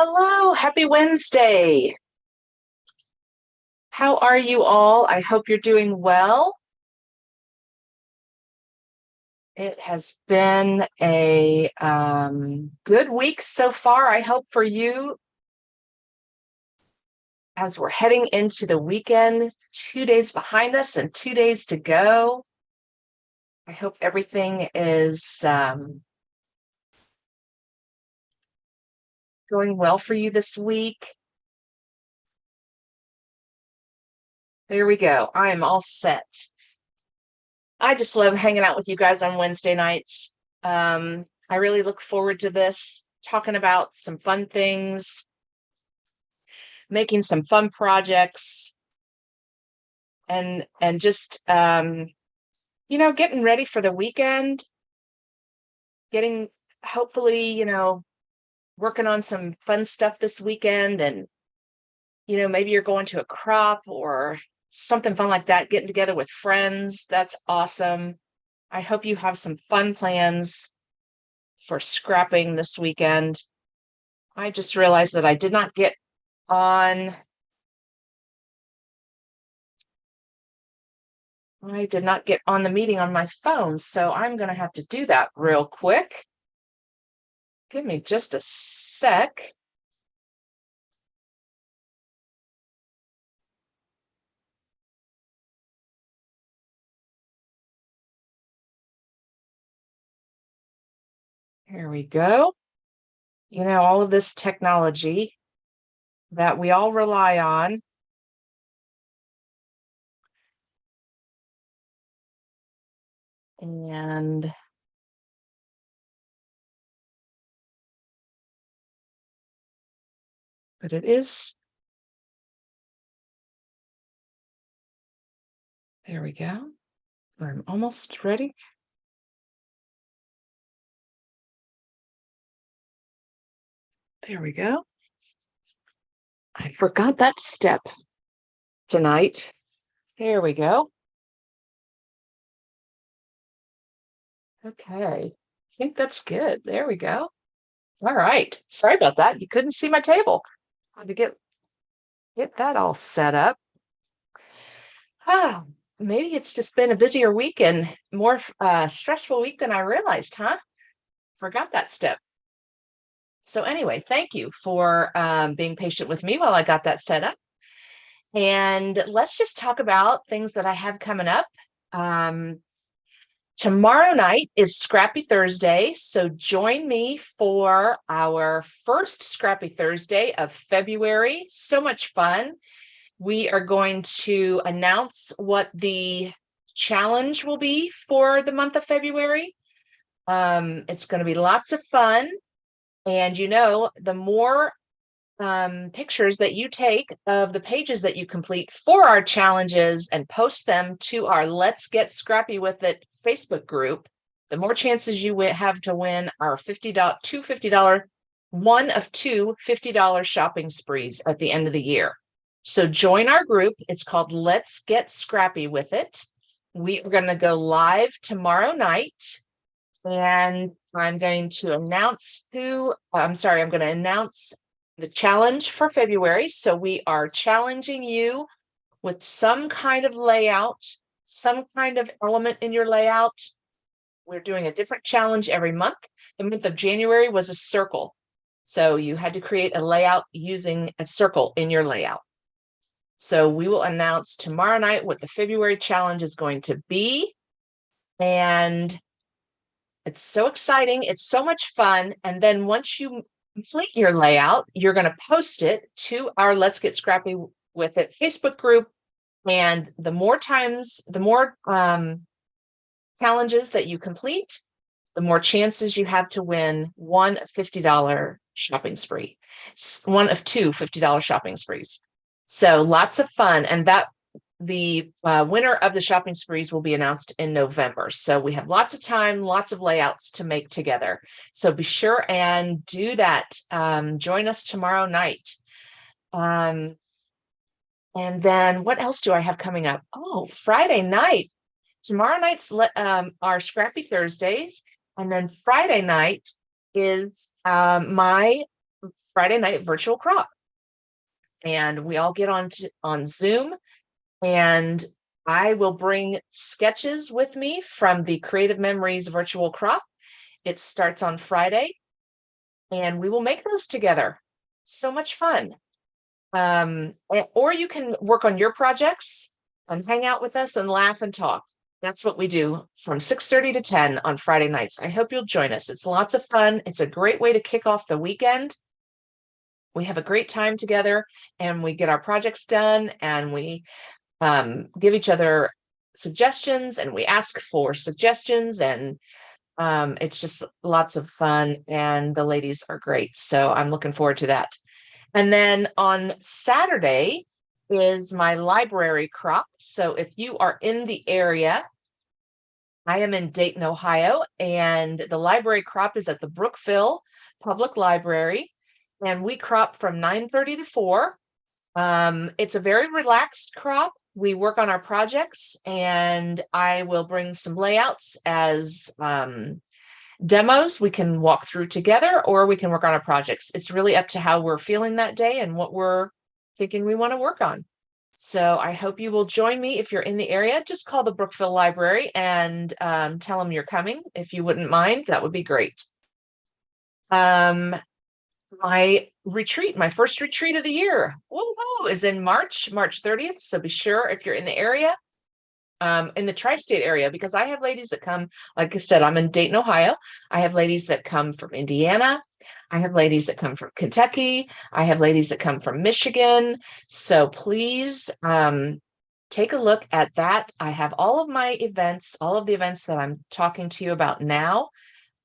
Hello, happy Wednesday. How are you all? I hope you're doing well. It has been a good week so far, I hope for you as we're heading into the weekend, 2 days behind us and 2 days to go. I hope everything is going well for you this week. There we go. I am all set. I just love hanging out with you guys on Wednesday nights. I really look forward to this, talking about some fun things, making some fun projects, and just getting ready for the weekend, getting hopefully, working on some fun stuff this weekend, and maybe you're going to a crop or something fun like that, getting together with friends. That's awesome. I hope you have some fun plans for scrapping this weekend. I just realized that I did not get on the meeting on my phone, so I'm going to have to do that real quick. Give me just a sec. Here we go. All of this technology that we all rely on. But it is. There we go. I'm almost ready. There we go. I forgot that step tonight. There we go. Okay. I think that's good. There we go. All right. Sorry about that. You couldn't see my table. Had to get that all set up. Maybe it's just been a busier week and more stressful week than I realized, huh? Forgot that step. So anyway, thank you for being patient with me while I got that set up. And let's just talk about things that I have coming up. Tomorrow night is Scrappy Thursday, so join me for our first Scrappy Thursday of February. So much fun. We are going to announce what the challenge will be for the month of February. It's going to be lots of fun. And the more pictures that you take of the pages that you complete for our challenges and post them to our Let's Get Scrappy With It Facebook group, the more chances you have to win our $50, one of two $50 shopping sprees at the end of the year. So join our group. It's called Let's Get Scrappy With It. We are going to go live tomorrow night, and I'm going to announce the challenge for February. So we are challenging you with some kind of layout, some kind of element in your layout. We're doing a different challenge every month. The month of January was a circle. So you had to create a layout using a circle in your layout. So we will announce tomorrow night what the February challenge is going to be. And it's so exciting. It's so much fun. And then once you complete your layout, you're going to post it to our Let's Get Scrappy With It Facebook group. And the more challenges that you complete, the more chances you have to win one $50 shopping spree, one of two $50 shopping sprees. So lots of fun. And the winner of the shopping sprees will be announced in November. So we have lots of time, lots of layouts to make together. So be sure and do that. Join us tomorrow night. And then what else do I have coming up? Oh, Friday night. Tomorrow night's our Scrappy Thursdays. And then Friday night is my Friday night virtual crop. And we all get on Zoom, and I will bring sketches with me from the Creative Memories virtual crop. It starts on Friday, and we will make those together. So much fun. Or you can work on your projects and hang out with us and laugh and talk. That's what we do from 6:30 to 10 on Friday nights. I hope you'll join us. It's lots of fun. It's a great way to kick off the weekend. We have a great time together, and we get our projects done, and we give each other suggestions, and we ask for suggestions, and it's just lots of fun, and the ladies are great. So I'm looking forward to that. And then on Saturday is my library crop. So if you are in the area, I am in Dayton, Ohio, and the library crop is at the Brookville Public Library, and we crop from 9:30 to 4. It's a very relaxed crop. We work on our projects, and I will bring some layouts as demos we can walk through together, or we can work on our projects. It's really up to how we're feeling that day and what we're thinking we want to work on. So I hope you will join me if you're in the area. Just call the Brookville Library and tell them you're coming. If you wouldn't mind, that would be great. My retreat, my first retreat of the year, is in March 30th. So be sure if you're in the area, in the tri-state area, because I have ladies that come, like I said, I'm in Dayton, Ohio. I have ladies that come from Indiana. I have ladies that come from Kentucky. I have ladies that come from Michigan. So please take a look at that. I have all of my events, all of the events that I'm talking to you about now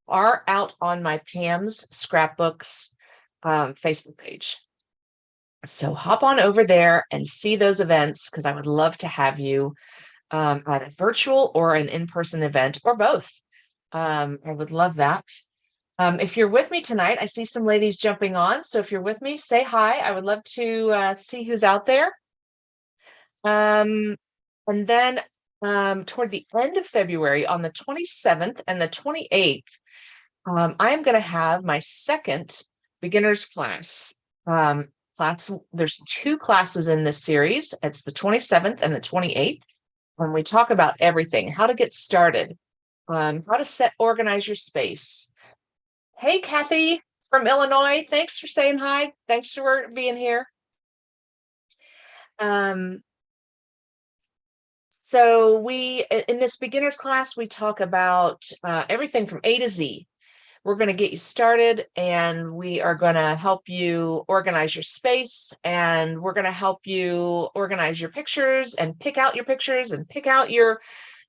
are out on my Pam's Scrapbooks Facebook page. So hop on over there and see those events, because I would love to have you at a virtual or an in-person event, or both. I would love that. If you're with me tonight, I see some ladies jumping on. So if you're with me, say hi. I would love to see who's out there. And then toward the end of February, on the 27th and the 28th, I am going to have my second beginners class. There's 2 classes in this series. It's the 27th and the 28th. When we talk about everything, how to get started, how to organize your space. Hey, Kathy from Illinois. Thanks for saying hi. Thanks for being here. So in this beginners class, we talk about everything from A to Z. We're going to get you started, and we are going to help you organize your space, and we're going to help you organize your pictures and pick out your pictures and pick out your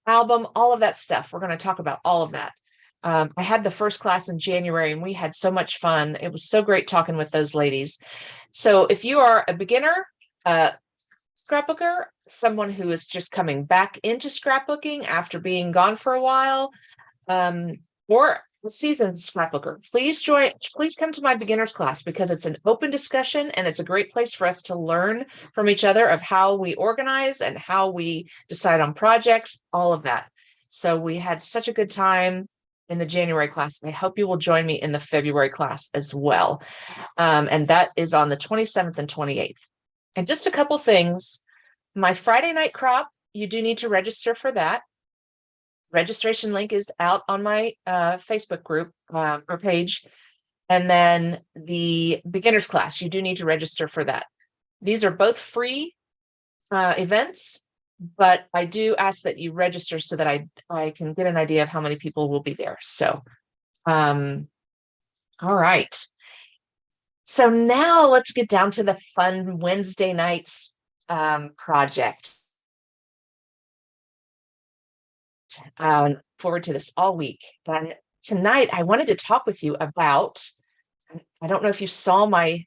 album, all of that stuff. We're going to talk about all of that. I had the first class in January, and we had so much fun. It was so great talking with those ladies. So if you are a beginner scrapbooker, someone who is just coming back into scrapbooking after being gone for a while, or a seasoned scrapbooker, please come to my beginners class, because it's an open discussion, and it's a great place for us to learn from each other of how we organize and how we decide on projects, all of that. So we had such a good time in the January class. I hope you will join me in the February class as well. And that is on the 27th and 28th. And just a couple things. My Friday night crop, you do need to register for that. Registration link is out on my Facebook group or page. And then the beginners class, you do need to register for that. These are both free events, but I do ask that you register so that I can get an idea of how many people will be there. So, all right. So now let's get down to the fun Wednesday nights project. Forward to this all week. And tonight I wanted to talk with you about, I don't know if you saw my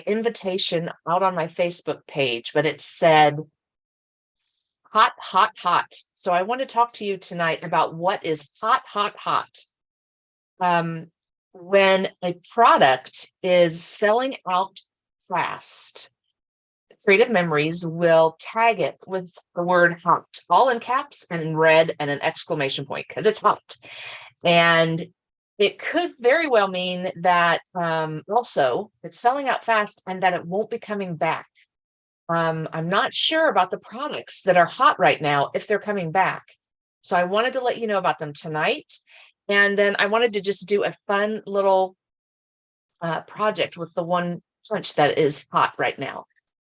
invitation out on my Facebook page, but it said hot, hot, hot. So I want to talk to you tonight about what is hot, hot, hot. When a product is selling out fast, Creative Memories will tag it with the word hot, all in caps and in red and an exclamation point, because it's hot. And It could very well mean that also it's selling out fast and that it won't be coming back. I'm not sure about the products that are hot right now, if they're coming back. So I wanted to let you know about them tonight. And then I wanted to just do a fun little project with the one punch that is hot right now.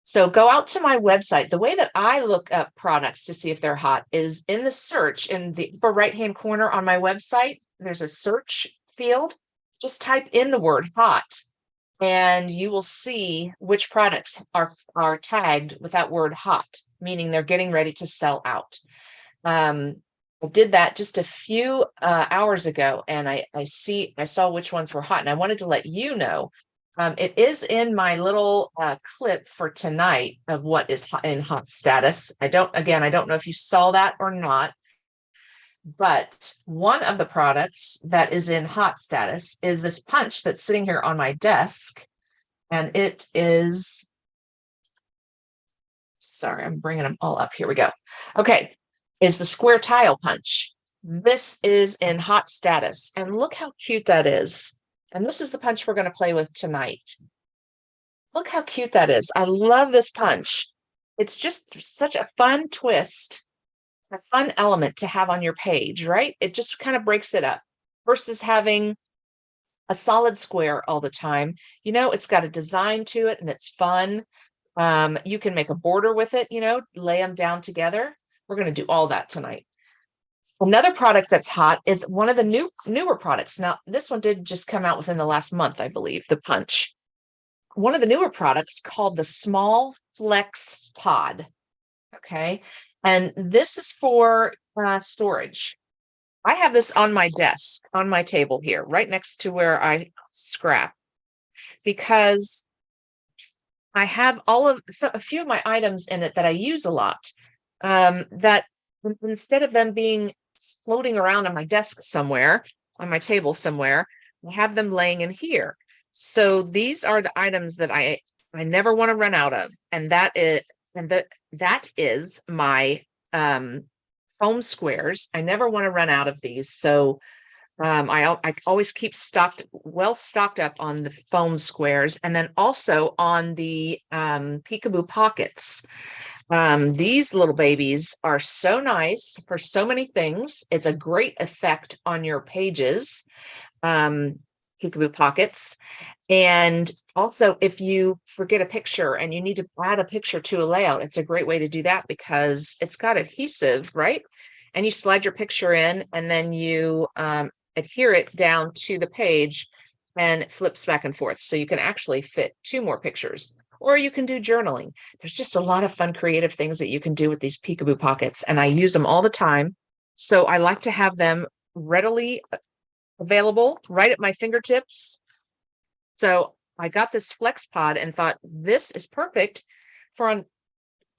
So go out to my website. The way that I look up products to see if they're hot is in the search in the upper right-hand corner on my website. There's a search field. Just type in the word hot and you will see which products are tagged with that word hot, meaning they're getting ready to sell out. I did that just a few hours ago, and I saw which ones were hot, and I wanted to let you know. It is in my little clip for tonight of what is in hot status. I don't know if you saw that or not, but one of the products that is in hot status is this punch that's sitting here on my desk, and it is, sorry, I'm bringing them all up. Here we go. Okay, is the square tile punch. This is in hot status, and look how cute that is. And this is the punch we're going to play with tonight. Look how cute that is. I love this punch. It's just such a fun twist, a fun element to have on your page, right? It just kind of breaks it up versus having a solid square all the time. You know, it's got a design to it and it's fun. You can make a border with it, you know, lay them down together. We're going to do all that tonight. Another product that's hot is one of the newer products. Now, this one did just come out within the last month, I believe, the punch. One of the newer products called the Small Flex Pod. Okay. And this is for storage. I have this on my desk, on my table here, right next to where I scrap, because I have a few of my items in it that I use a lot, that instead of them being floating around on my desk somewhere, on my table somewhere, I have them laying in here. So these are the items that I never want to run out of, and that is my foam squares. I never want to run out of these, so I always keep well stocked up on the foam squares, and then also on the peekaboo pockets. These little babies are so nice for so many things. It's a great effect on your pages, peekaboo pockets. And also, if you forget a picture and you need to add a picture to a layout, it's a great way to do that because it's got adhesive, right? And you slide your picture in and then you adhere it down to the page and it flips back and forth. So you can actually fit 2 more pictures. Or you can do journaling. There's just a lot of fun, creative things that you can do with these peekaboo pockets, and I use them all the time. So I like to have them readily available right at my fingertips. So I got this Flex Pod and thought this is perfect for on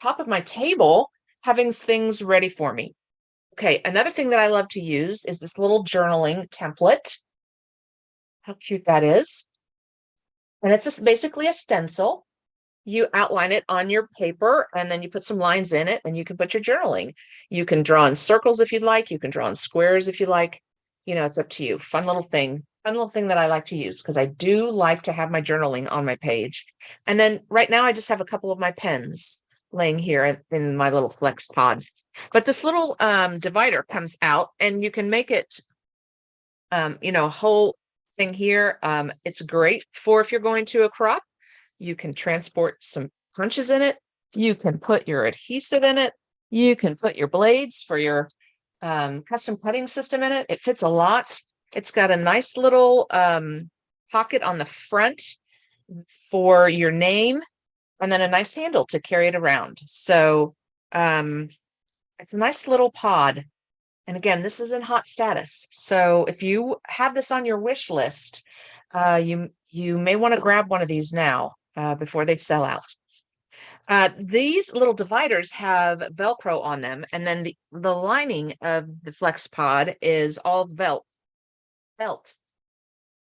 top of my table, having things ready for me. Okay, another thing that I love to use is this little journaling template. How cute that is. And it's just basically a stencil. You outline it on your paper and then you put some lines in it and you can put your journaling. You can draw in circles if you'd like. You can draw in squares if you like. You know, it's up to you. Fun little thing that I like to use because I do like to have my journaling on my page. And then right now I just have a couple of my pens laying here in my little Flex Pod. But this little divider comes out and you can make it, you know, a whole thing here. It's great for if you're going to a crop. You can transport some punches in it. You can put your adhesive in it. You can put your blades for your custom cutting system in it. It fits a lot. It's got a nice little pocket on the front for your name, and then a nice handle to carry it around. So it's a nice little pod. And again, this is in hot status. So if you have this on your wish list, you may want to grab one of these now before they sell out. These little dividers have Velcro on them, and then the lining of the Flex Pod is all felt.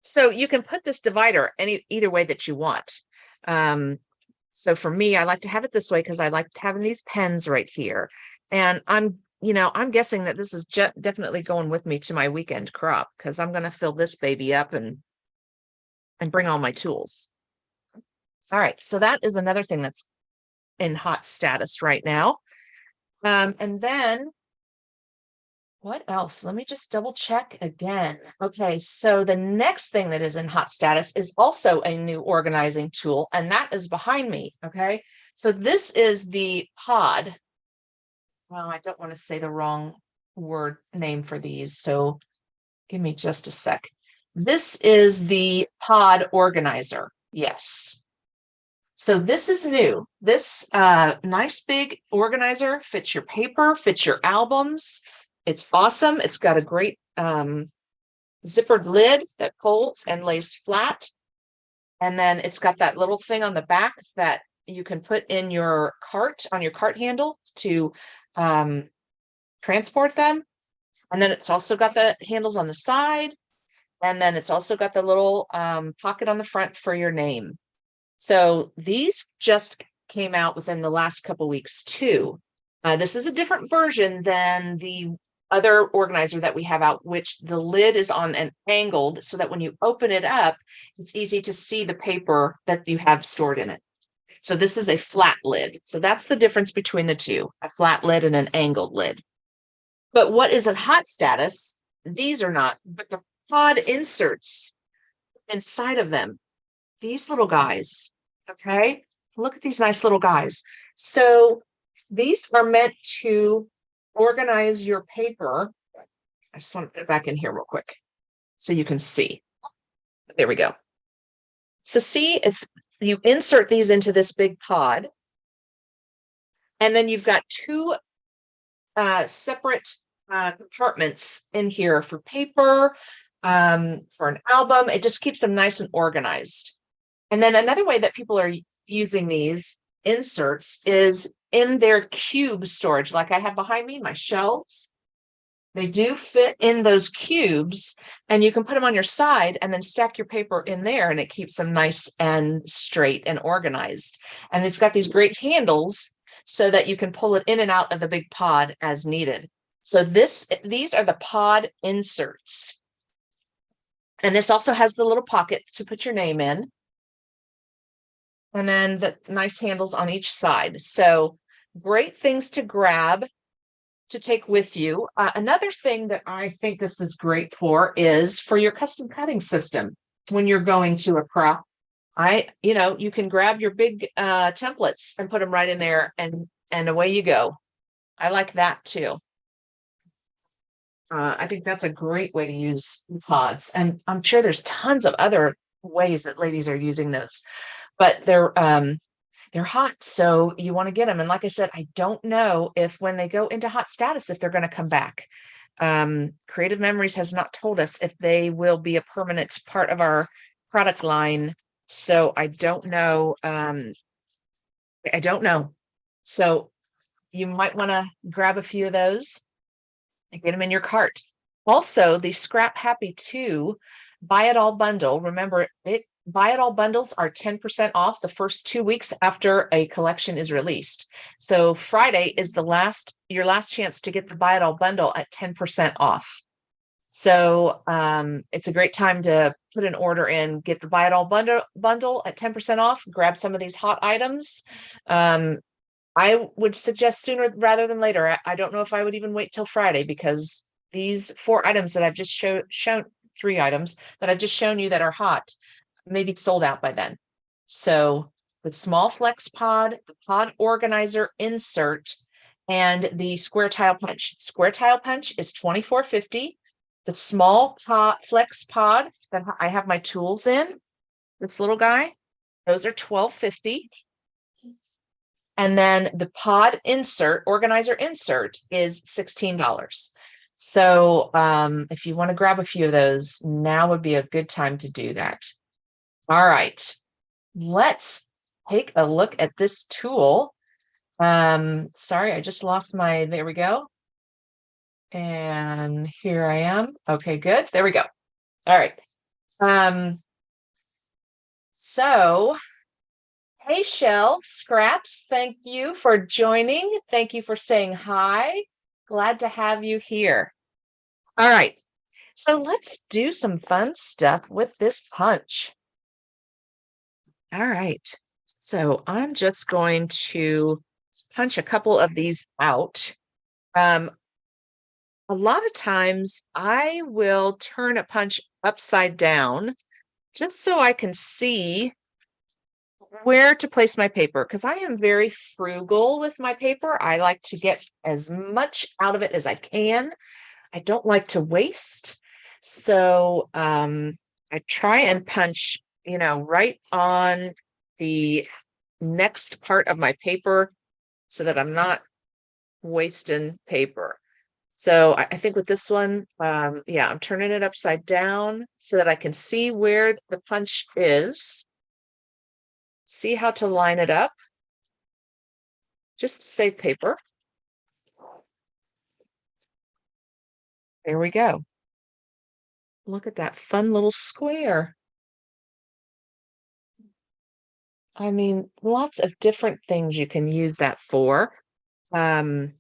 So you can put this divider either way that you want. So for me, I like to have it this way because I like having these pens right here. And I'm I'm guessing that this is definitely going with me to my weekend crop, because I'm going to fill this baby up and bring all my tools. All right, so that is another thing that's in hot status right now. And then what else? Let me just double check again. Okay, so the next thing that is in hot status is also a new organizing tool, and that is behind me. Okay, so this is the pod. Well, I don't want to say the wrong word name for these, so give me just a sec. This is the pod organizer. Yes. So this is new. This nice big organizer fits your paper, fits your albums. It's awesome. It's got a great zippered lid that folds and lays flat. And then it's got that little thing on the back that you can put in your cart, on your cart handle, to transport them. And then it's also got the handles on the side. And then it's also got the little pocket on the front for your name. So these just came out within the last couple weeks too. This is a different version than the other organizer that we have out, which the lid is on an angled so that when you open it up, it's easy to see the paper that you have stored in it. So this is a flat lid. So that's the difference between the two, a flat lid and an angled lid. But what is a hot status? These are not, but the pod inserts inside of them, these little guys. Okay, look at these nice little guys. So these are meant to organize your paper. I just want to put it back in here real quick so you can see. There we go. So see, you insert these into this big pod, and then you've got two separate compartments in here for paper, for an album. It just keeps them nice and organized. And then another way that people are using these inserts is in their cube storage, like I have behind me, my shelves. They do fit in those cubes, and you can put them on your side and then stack your paper in there, and it keeps them nice and straight and organized. And it's got these great handles so that you can pull it in and out of the big pod as needed. So these are the pod inserts. And this also has the little pocket to put your name in. And then the nice handles on each side. So great things to grab to take with you. Another thing that I think this is great for is for your custom cutting system. When you're going to a crop, you can grab your big templates and put them right in there, and away you go. I like that too. I think that's a great way to use pods, and I'm sure there's tons of other ways that ladies are using those, but they're hot, so you want to get them. And like I said, I don't know if when they go into hot status, if they're going to come back. Creative Memories has not told us if they will be a permanent part of our product line, so I don't know. I don't know. So you might want to grab a few of those and get them in your cart. Also, the Scrap Happy 2 Buy It All bundle. Remember, Buy It All bundles are 10% off the first 2 weeks after a collection is released. So Friday is your last chance to get the Buy It All bundle at 10% off. So it's a great time to put an order in, get the Buy It All bundle at 10% off, grab some of these hot items. I would suggest sooner rather than later. I don't know if I would even wait till Friday, because these 4 items that I've just shown 3 items that I've just shown you that are hot may be sold out by then. So the small flex pod, the pod organizer insert, and the square tile punch. Square tile punch is $24.50. The small flex pod that I have my tools in, this little guy, those are $12.50. And then the pod insert, organizer insert, is $16. So if you want to grab a few of those, now would be a good time to do that. All right, let's take a look at this tool. Sorry, I just lost there we go. And here I am. Okay, good. There we go. All right. So hey, Shell Scraps, thank you for joining. Thank you for saying hi. Glad to have you here. All right. So let's do some fun stuff with this punch. All right. So I'm just going to punch a couple of these out. Um, a lot of times I will turn a punch upside down just so I can see where to place my paper because I am very frugal with my paper. I like to get as much out of it as I can. I don't like to waste. So I try and punch, right on the next part of my paper so that I'm not wasting paper. So I think with this one, yeah, I'm turning it upside down so that I can see where the punch is, see how to line it up, just to save paper. There we go. Look at that fun little square. I mean, lots of different things you can use that for. Um,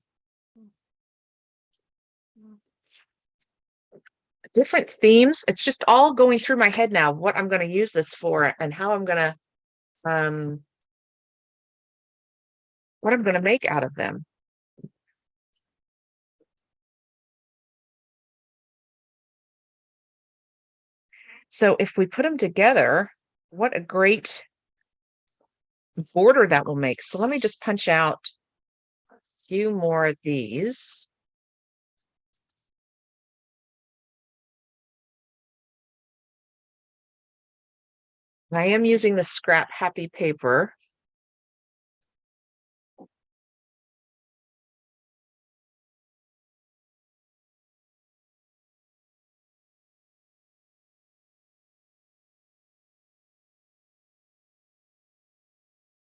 different themes. It's just all going through my head now, what I'm going to use this for and how I'm going to, um, what I'm going to make out of them. So if we put them together, what a great border that will make. So let me just punch out a few more of these. I am using the Scrap Happy paper.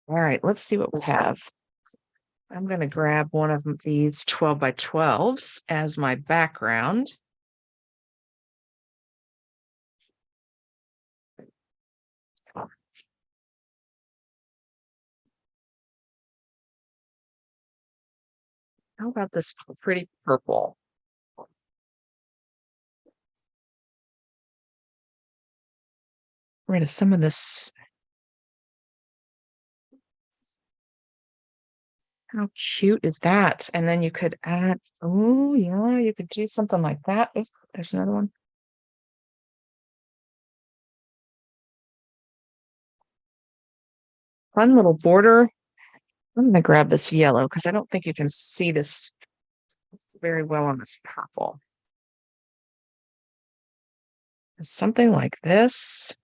All right, let's see what we have. I'm going to grab one of these 12 by 12s as my background. How about this pretty purple? Rid of some of this. How cute is that? And then you could add, oh yeah, you could do something like that. Oh, there's another one. Fun little border. I'm gonna grab this yellow because I don't think you can see this very well on this purple. Something like this.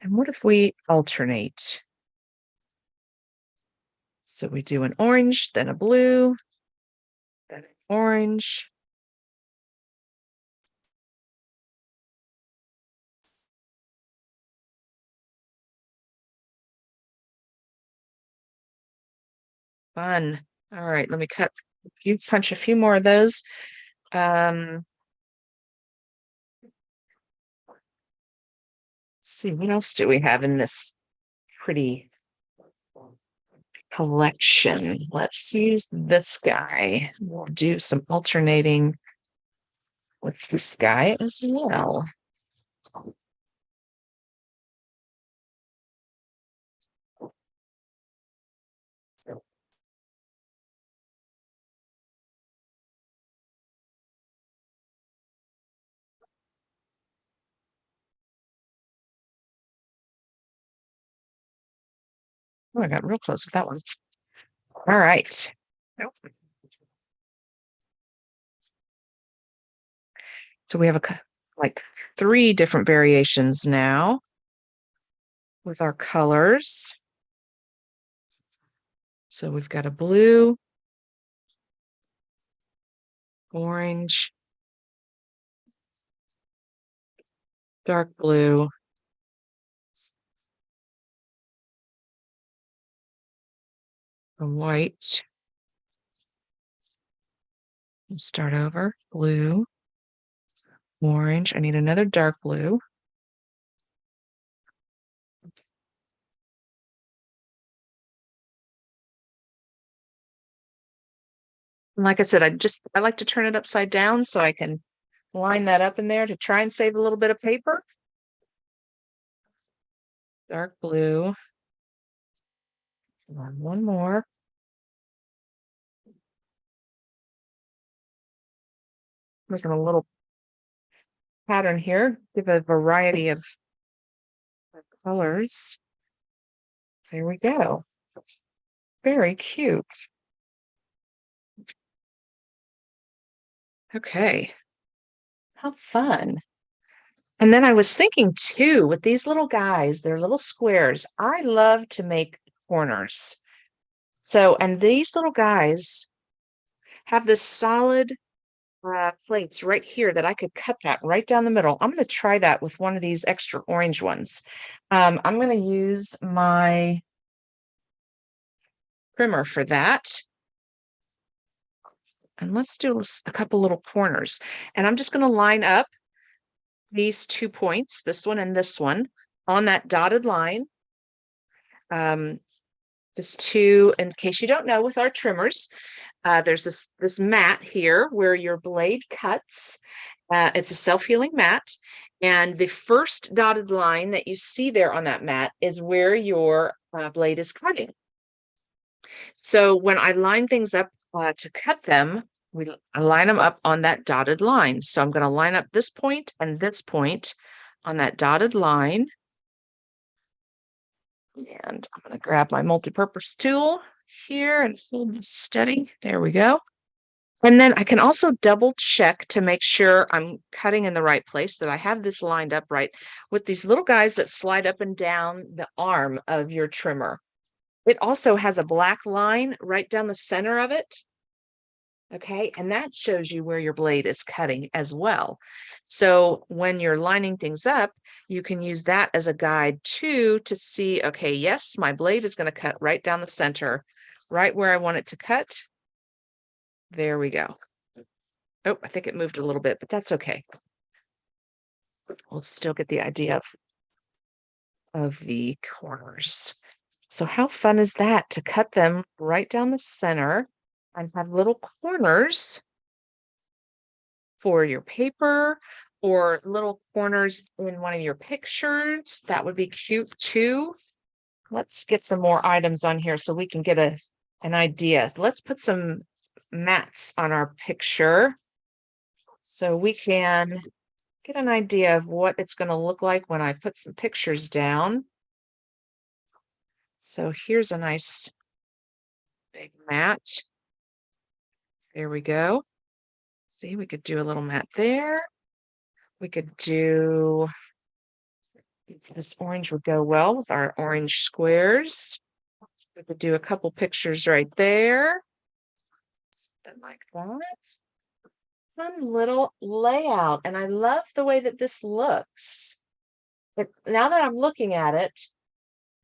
And what if we alternate? So we do an orange, then a blue, then an orange. Fun. All right, let me punch a few more of those. Let's see, what else do we have in this pretty collection? Let's use this guy. We'll do some alternating with this guy as well. Oh, I got real close with that one. All right. So we have like 3 different variations now with our colors. So we've got a blue, orange, dark blue, a white. We'll start over. Blue, orange. I need another dark blue. And like I said, I like to turn it upside down so I can line that up in there to try and save a little bit of paper. Dark blue. And one more. Making a little pattern here, give a variety of colors. There we go. Very cute. Okay. How fun. And then I was thinking too, with these little guys, they're little squares. I love to make corners. So, and these little guys have this solid plates right here that I could cut that right down the middle. I'm going to try that with one of these extra orange ones. I'm going to use my trimmer for that. And let's do a couple little corners. And I'm just going to line up these 2 points, this one and this one, on that dotted line. Just to, in case you don't know, with our trimmers, there's this mat here where your blade cuts. It's a self-healing mat. And the first dotted line that you see there on that mat is where your blade is cutting. So when I line things up to cut them, I line them up on that dotted line. So I'm going to line up this point and this point on that dotted line. And I'm going to grab my multi-purpose tool here and hold this steady. There we go. And then I can also double check to make sure I'm cutting in the right place, that I have this lined up right with these little guys that slide up and down the arm of your trimmer. It also has a black line right down the center of it. Okay, and that shows you where your blade is cutting as well. So when you're lining things up, you can use that as a guide too, to see, okay, yes, my blade is going to cut right down the center, right where I want it to cut. There we go. Oh, I think it moved a little bit, but that's okay. We'll still get the idea of the corners. So how fun is that to cut them right down the center and have little corners for your paper or little corners in one of your pictures? That would be cute too. Let's get some more items on here so we can get an idea. Let's put some mats on our picture so we can get an idea of what it's going to look like when I put some pictures down. So here's a nice big mat. There we go. See, we could do a little mat there. We could do, this orange would go well with our orange squares. We could do a couple pictures right there. Something like that. Fun little layout. And I love the way that this looks. But now that I'm looking at it,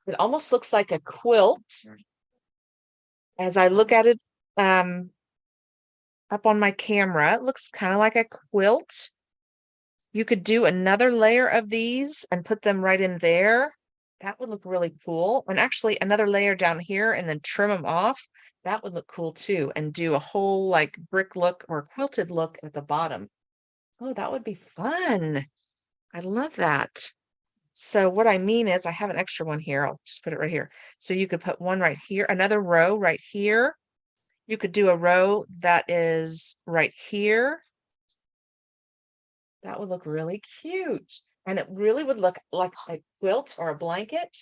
it almost looks like a quilt. As I look at it up on my camera, it looks kind of like a quilt. You could do another layer of these and put them right in there. That would look really cool. And actually another layer down here and then trim them off. That would look cool too. And do a whole like brick look or quilted look at the bottom. Oh, that would be fun. I love that. So what I mean is I have an extra one here. I'll just put it right here. So you could put one right here, another row right here. You could do a row that is right here. That would look really cute. And it really would look like a quilt or a blanket.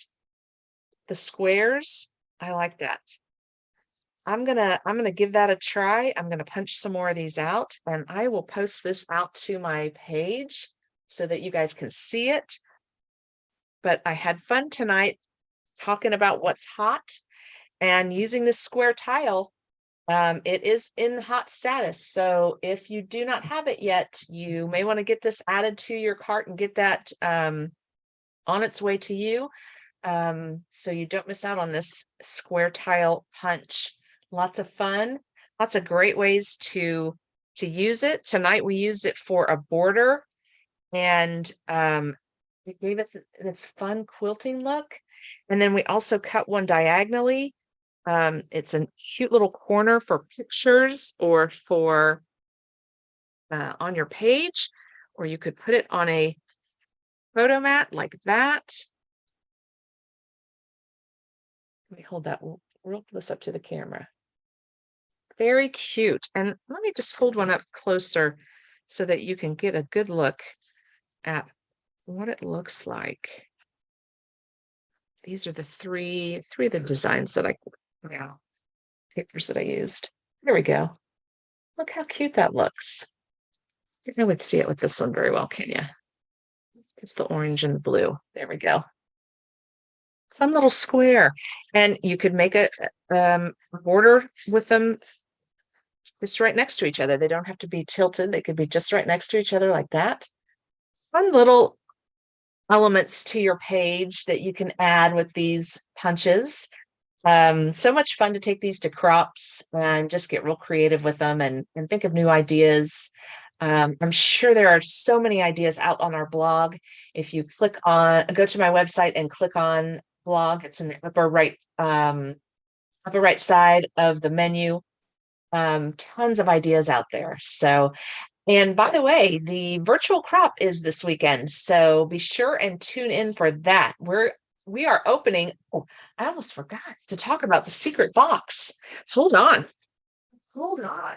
The squares, I like that. I'm gonna give that a try. I'm gonna punch some more of these out and I will post this out to my page so that you guys can see it. But I had fun tonight talking about what's hot and using this square tile. It is in hot status. So if you do not have it yet, you may want to get this added to your cart and get that on its way to you. So you don't miss out on this square tile punch. Lots of fun, lots of great ways to use it. Tonight we used it for a border and it gave it this fun quilting look. And then we also cut one diagonally It's a cute little corner for pictures or for on your page, or you could put it on a photo mat like that. Let me hold that real close up to the camera. Very cute. And let me just hold one up closer so that you can get a good look at what it looks like. These are the three of the designs that papers that I used. There we go. Look how cute that looks. You can really see it with this one very well, can you? It's the orange and the blue. There we go. Fun little square. And you could make a border with them just right next to each other. They don't have to be tilted. They could be just right next to each other like that. Fun little elements to your page that you can add with these punches. So much fun to take these to crops and just get real creative with them and think of new ideas. I'm sure there are so many ideas out on our blog. If you go to my website and click on blog, it's in the upper right side of the menu. Tons of ideas out there. So, and by the way, the virtual crop is this weekend, so be sure and tune in for that. We are opening. Oh, I almost forgot to talk about the secret box. Hold on. Hold on.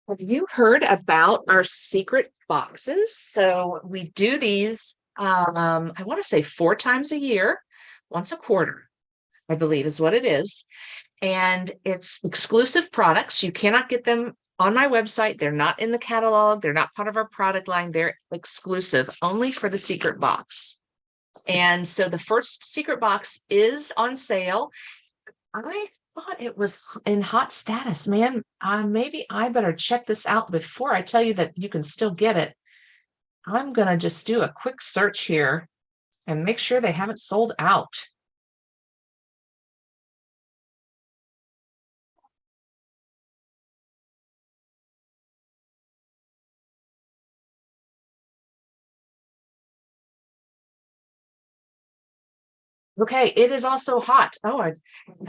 Have you heard about our secret boxes? So we do these, I want to say 4 times a year, once a quarter, I believe is what it is. And it's exclusive products. You cannot get them on my website. They're not in the catalog. They're not part of our product line. They're exclusive only for the secret box. And so the first secret box is on sale. I thought it was in hot status, man. Maybe I better check this out before I tell you that you can still get it. I'm going to just do a quick search here and make sure they haven't sold out. Okay, it is also hot. Oh, I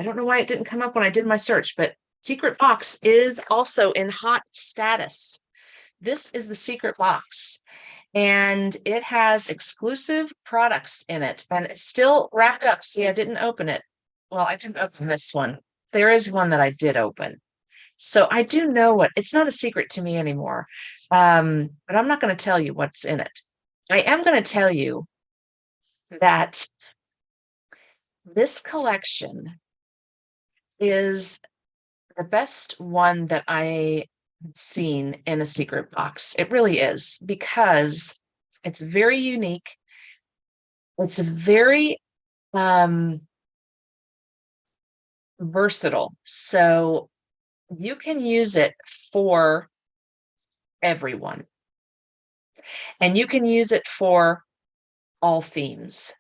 don't know why it didn't come up when I did my search, but secret box is also in hot status. This is the secret box, and it has exclusive products in it, and it's still wrapped up. See, I didn't open it. Well, I didn't open this one. There is one that I did open. So I do know it's not a secret to me anymore. But I'm not going to tell you what's in it. I am going to tell you that this collection is the best one that I have seen in a secret box. It really is, because it's very unique. It's very versatile. So you can use it for everyone. And you can use it for all themes.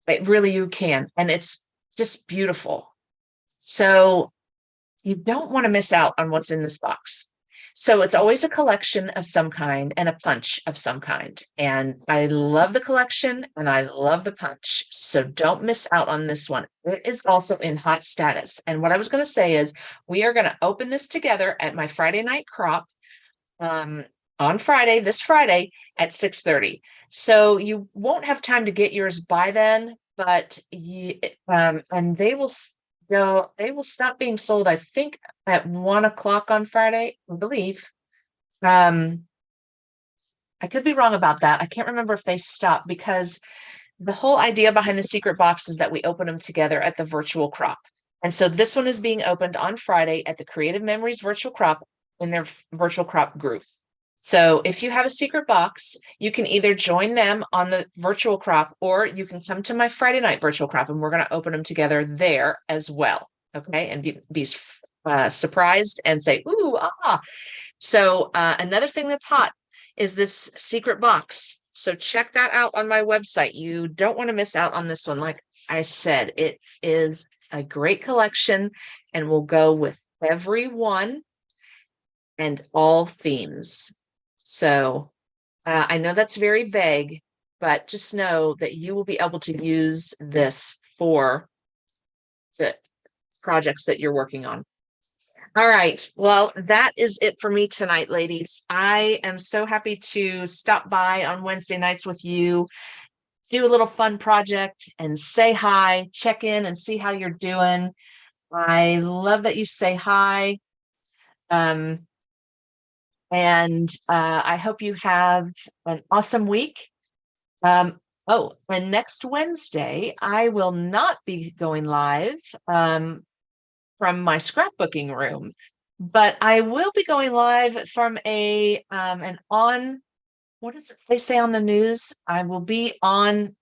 It really, you can. And it's just beautiful. So you don't want to miss out on what's in this box. So it's always a collection of some kind and a punch of some kind. And I love the collection and I love the punch. So don't miss out on this one. It is also in hot status. And what I was going to say is we are going to open this together at my Friday night crop on Friday, this Friday at 6:30. So you won't have time to get yours by then, but and they will stop being sold, I think, at 1 o'clock on Friday, I believe. I could be wrong about that. I can't remember if they stopped, because the whole idea behind the secret box is that we open them together at the virtual crop. And so this one is being opened on Friday at the Creative Memories virtual crop in their virtual crop group. So if you have a secret box, you can either join them on the virtual crop, or you can come to my Friday night virtual crop and we're going to open them together there as well. Okay. And be surprised and say, ooh, ah. So another thing that's hot is this secret box. So check that out on my website. You don't want to miss out on this one. Like I said, it is a great collection and will go with everyone and all themes. So I know that's very vague, but just know that you will be able to use this for the projects that you're working on. All right. Well, that is it for me tonight, ladies. I am so happy to stop by on Wednesday nights with you, do a little fun project and say hi, check in and see how you're doing. I love that you say hi. Um, and I hope you have an awesome week. Oh, and next Wednesday, I will not be going live from my scrapbooking room, but I will be going live from an on, what does they say on the news? I will be on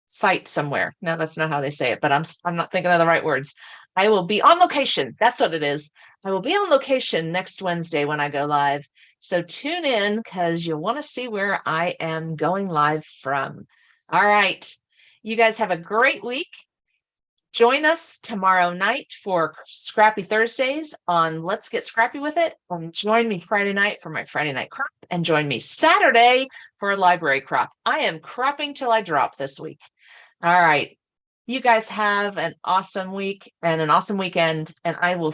site somewhere. No, that's not how they say it, but I'm not thinking of the right words. I will be on location. That's what it is. I will be on location next Wednesday when I go live. So tune in because you'll want to see where I am going live from. All right. You guys have a great week. Join us tomorrow night for Scrappy Thursdays on Let's Get Scrappy with It. And join me Friday night for my Friday night crop. And join me Saturday for a library crop. I am cropping till I drop this week. All right. You guys have an awesome week and an awesome weekend. And I will